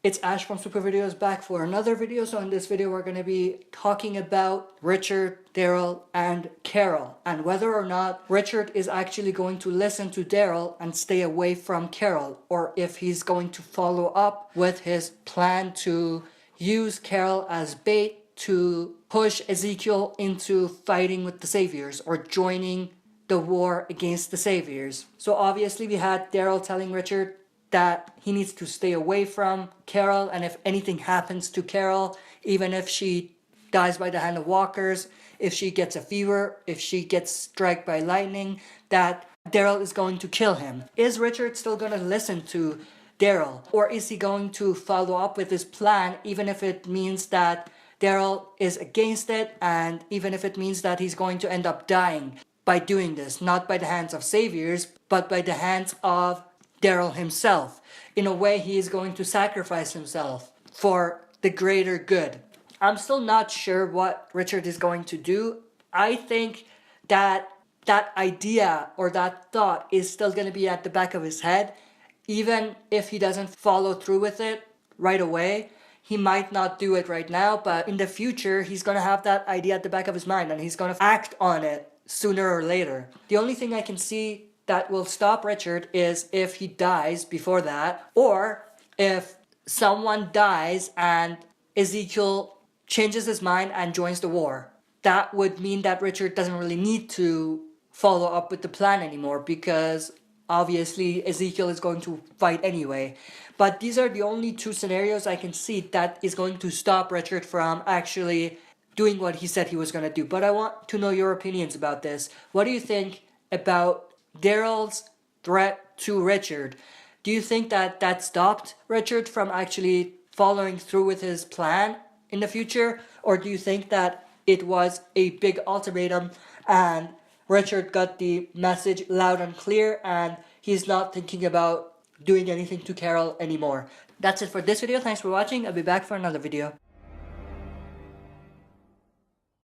It's Ash from Super Videos back for another video. So in this video we're going to be talking about Richard, Daryl and Carol, and whether or not Richard is actually going to listen to Daryl and stay away from Carol, or if he's going to follow up with his plan to use Carol as bait to push Ezekiel into fighting with the Saviors or joining the war against the Saviors. So obviously we had Daryl telling Richard that he needs to stay away from Carol, and if anything happens to Carol, even if she dies by the hand of walkers, if she gets a fever, if she gets struck by lightning, that Daryl is going to kill him. Is Richard still going to listen to Daryl, or is he going to follow up with his plan even if it means that Daryl is against it, and even if it means that he's going to end up dying by doing this, not by the hands of saviors, but by the hands of Daryl himself? In a way, he is going to sacrifice himself for the greater good. I'm still not sure what Richard is going to do. I think that that idea or that thought is still going to be at the back of his head. Even if he doesn't follow through with it right away, he might not do it right now, but in the future, he's going to have that idea at the back of his mind and he's going to act on it sooner or later. The only thing I can see that will stop Richard is if he dies before that, or if someone dies and Ezekiel changes his mind and joins the war. That would mean that Richard doesn't really need to follow up with the plan anymore, because obviously Ezekiel is going to fight anyway. But these are the only two scenarios I can see that is going to stop Richard from actually doing what he said he was going to do. But I want to know your opinions about this. What do you think about Daryl's threat to Richard? Do you think that that stopped Richard from actually following through with his plan in the future? Or do you think that it was a big ultimatum and Richard got the message loud and clear and he's not thinking about doing anything to Carol anymore? That's it for this video. Thanks for watching. I'll be back for another video.